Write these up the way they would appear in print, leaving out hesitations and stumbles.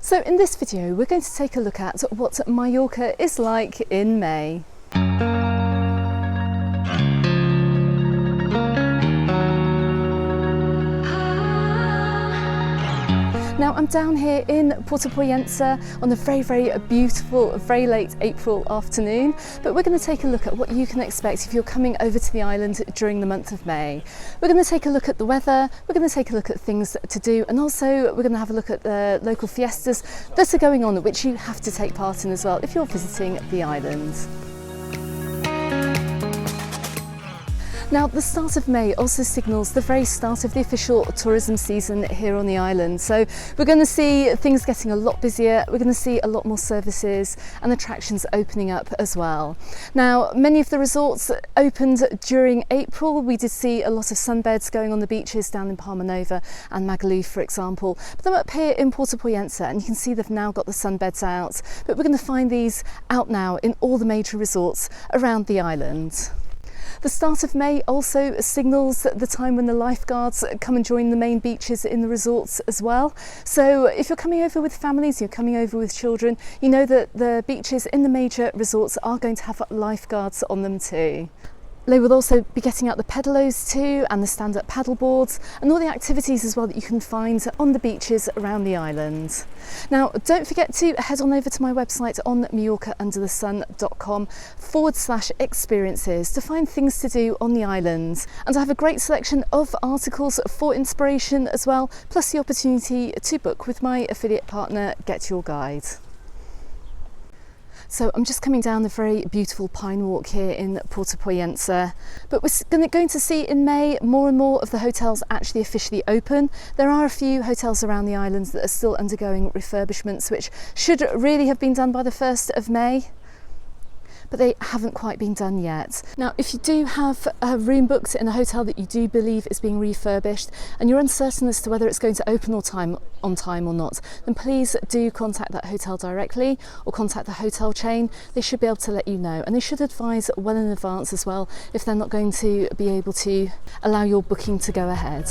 So in this video we're going to take a look at what Mallorca is like in May. Now I'm down here in Puerto Pollensa on a very beautiful, very late April afternoon, but we're going to take a look at what you can expect if you're coming over to the island during the month of May. We're going to take a look at the weather, we're going to take a look at things to do, and also we're going to have a look at the local fiestas that are going on, which you have to take part in as well if you're visiting the island. Now, the start of May also signals the very start of the official tourism season here on the island. So we're going to see things getting a lot busier, we're going to see a lot more services and attractions opening up as well. Now, many of the resorts opened during April. We did see a lot of sunbeds going on the beaches down in Palma Nova and Magaluf, for example. But I'm up here in Puerto Pollensa and you can see they've now got the sunbeds out. But we're going to find these out now in all the major resorts around the island. The start of May also signals the time when the lifeguards come and join the main beaches in the resorts as well. So if you're coming over with families, you're coming over with children, you know that the beaches in the major resorts are going to have lifeguards on them too. They will also be getting out the pedalos too, and the stand-up paddle boards, and all the activities as well that you can find on the beaches around the island. Now, don't forget to head on over to my website on majorcaunderthesun.com/experiences to find things to do on the island. And I have a great selection of articles for inspiration as well, plus the opportunity to book with my affiliate partner, Get Your Guide. So I'm just coming down the very beautiful pine walk here in Puerto Pollensa, but we're going to see in May more and more of the hotels actually officially open. There are a few hotels around the islands that are still undergoing refurbishments, which should really have been done by the 1st of May. But they haven't quite been done yet. Now, if you do have a room booked in a hotel that you do believe is being refurbished and you're uncertain as to whether it's going to open on time or not, then please do contact that hotel directly or contact the hotel chain. They should be able to let you know, and they should advise well in advance as well if they're not going to be able to allow your booking to go ahead.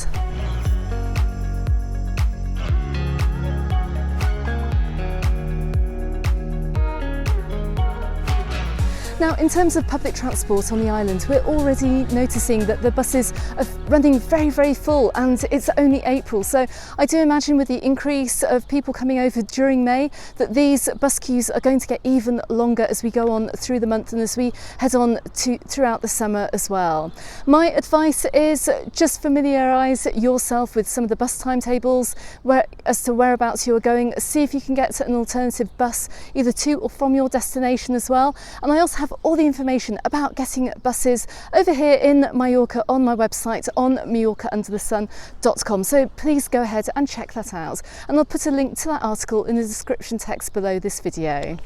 Now, in terms of public transport on the island, we're already noticing that the buses are running very full, and it's only April. So I do imagine with the increase of people coming over during May that these bus queues are going to get even longer as we go on through the month and as we head on throughout the summer as well. My advice is just familiarise yourself with some of the bus timetables as to whereabouts you are going. See if you can get an alternative bus either to or from your destination as well. And I also have all the information about getting buses over here in Mallorca on my website on majorcaunderthesun.com, so please go ahead and check that out, and I'll put a link to that article in the description text below this video.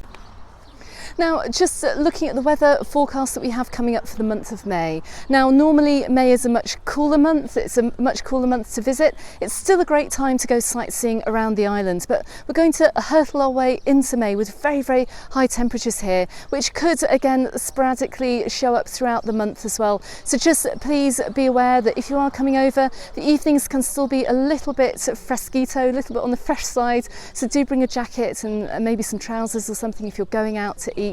Now, just looking at the weather forecast that we have coming up for the month of May. Now, normally May is a much cooler month. It's a much cooler month to visit. It's still a great time to go sightseeing around the island, but we're going to hurtle our way into May with very high temperatures here, which could again sporadically show up throughout the month as well. So just please be aware that if you are coming over, the evenings can still be a little bit fresquito, a little bit on the fresh side. So do bring a jacket and maybe some trousers or something if you're going out to eat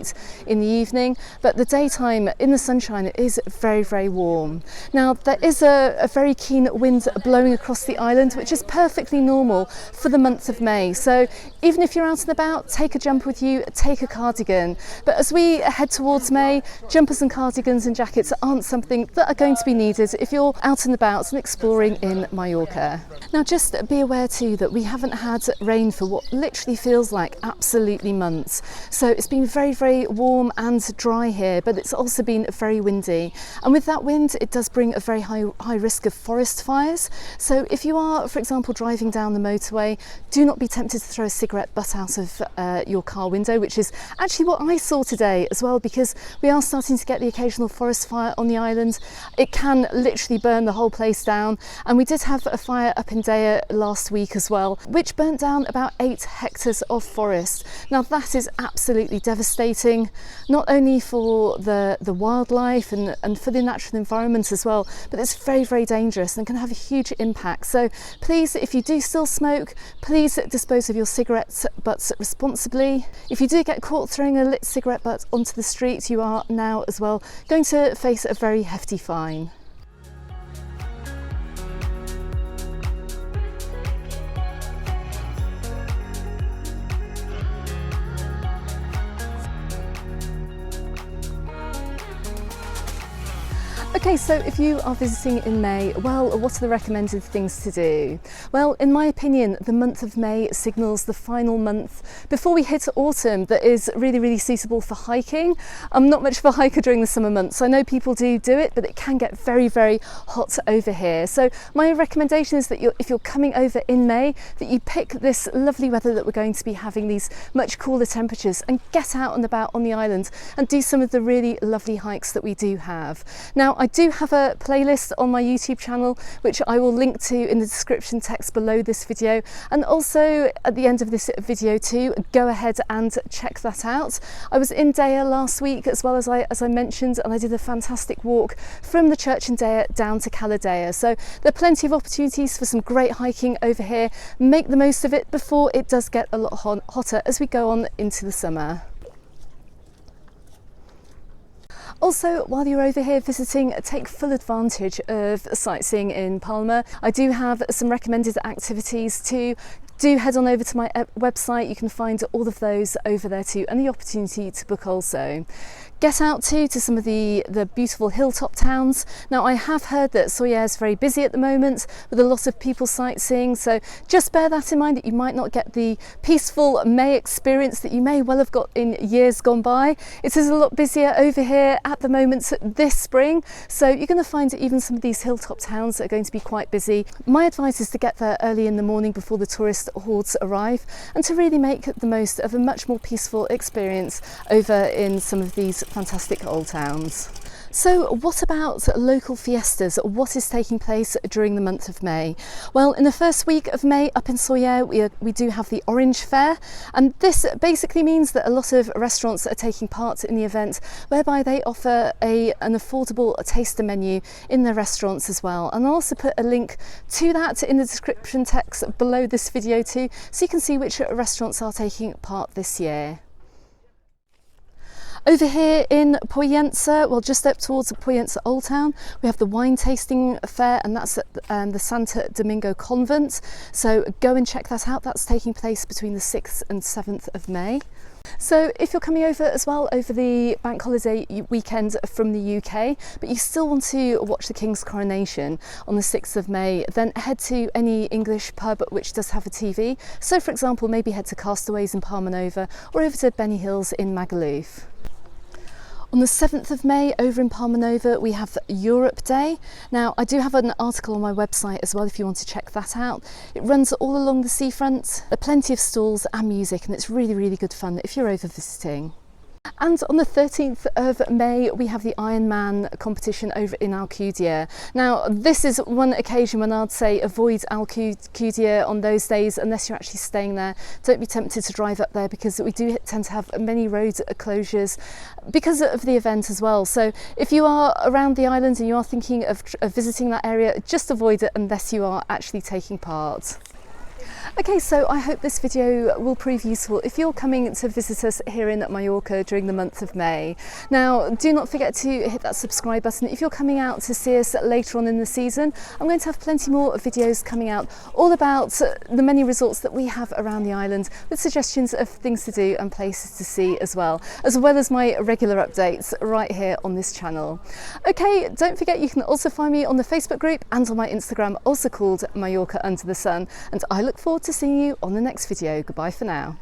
in the evening, but the daytime in the sunshine is very warm. Now, there is a very keen wind blowing across the island, which is perfectly normal for the month of May. So even if you're out and about, take a jumper with you, take a cardigan. But as we head towards May, jumpers and cardigans and jackets aren't something that are going to be needed if you're out and about and exploring in Mallorca. Now, just be aware too that we haven't had rain for what literally feels like absolutely months. So it's been very warm and dry here, but it's also been very windy, and with that wind it does bring a very high risk of forest fires. So if you are, for example, driving down the motorway, do not be tempted to throw a cigarette butt out of your car window, which is actually what I saw today as well, because we are starting to get the occasional forest fire on the island. It can literally burn the whole place down, and we did have a fire up in Daya last week as well, which burnt down about 8 hectares of forest. Now, that is absolutely devastating devastating, not only for the wildlife and for the natural environment as well, but it's very, very dangerous and can have a huge impact. So please, if you do still smoke, please dispose of your cigarette butts responsibly. If you do get caught throwing a lit cigarette butt onto the street, you are now as well going to face a very hefty fine. Okay, so if you are visiting in May, well, what are the recommended things to do? Well, in my opinion, the month of May signals the final month before we hit autumn that is really, really suitable for hiking. I'm not much of a hiker during the summer months. I know people do it, but it can get very, very hot over here. So my recommendation is that if you're coming over in May, that you pick this lovely weather that we're going to be having, these much cooler temperatures, and get out and about on the island and do some of the really lovely hikes that we do have. Now, I do have a playlist on my YouTube channel which I will link to in the description text below this video, and also at the end of this video too. Go ahead and check that out. I was in Daya last week as well, as I mentioned, and I did a fantastic walk from the church in Daya down to Caladea. So there are plenty of opportunities for some great hiking over here. Make the most of it before it does get a lot hotter as we go on into the summer. Also, while you're over here visiting, take full advantage of sightseeing in Palma. I do have some recommended activities too. Do head on over to my website. You can find all of those over there too, and the opportunity to book also. Get out to some of the beautiful hilltop towns. Now, I have heard that Soller is very busy at the moment with a lot of people sightseeing, so just bear that in mind, that you might not get the peaceful May experience that you may well have got in years gone by. It is a lot busier over here at the moment this spring, so you're going to find that even some of these hilltop towns are going to be quite busy. My advice is to get there early in the morning before the tourist hordes arrive, and to really make the most of a much more peaceful experience over in some of these fantastic old towns. So what about local fiestas? What is taking place during the month of May? Well, in the first week of May up in Soller, we do have the Orange Fair, and this basically means that a lot of restaurants are taking part in the event, whereby they offer an affordable taster menu in their restaurants as well. And I'll also put a link to that in the description text below this video too, so you can see which restaurants are taking part this year. Over here in Pollensa, well, just up towards Pollensa Old Town, we have the wine tasting fair, and that's at the Santo Domingo Convent. So go and check that out. That's taking place between the 6th and 7th of May. So if you're coming over as well over the bank holiday weekend from the UK, but you still want to watch the King's coronation on the 6th of May, then head to any English pub which does have a TV. So for example, maybe head to Castaways in Palma Nova, or over to Benny Hills in Magaluf. On the 7th of May over in Palma Nova, we have Europe Day. Now, I do have an article on my website as well if you want to check that out. It runs all along the seafront. There are plenty of stalls and music, and it's really, really good fun if you're over visiting. And on the 13th of May, we have the Ironman competition over in Alcudia. Now, this is one occasion when I'd say avoid Alcudia on those days unless you're actually staying there. Don't be tempted to drive up there, because we do tend to have many road closures because of the event as well. So if you are around the island and you are thinking of visiting that area, just avoid it unless you are actually taking part. Okay, so I hope this video will prove useful if you're coming to visit us here in Mallorca during the month of May. Now, do not forget to hit that subscribe button if you're coming out to see us later on in the season. I'm going to have plenty more videos coming out all about the many resorts that we have around the island, with suggestions of things to do and places to see as well as my regular updates right here on this channel. Okay, don't forget you can also find me on the Facebook group and on my Instagram, also called Mallorca Under the Sun, and I look forward to seeing you on the next video. Goodbye for now.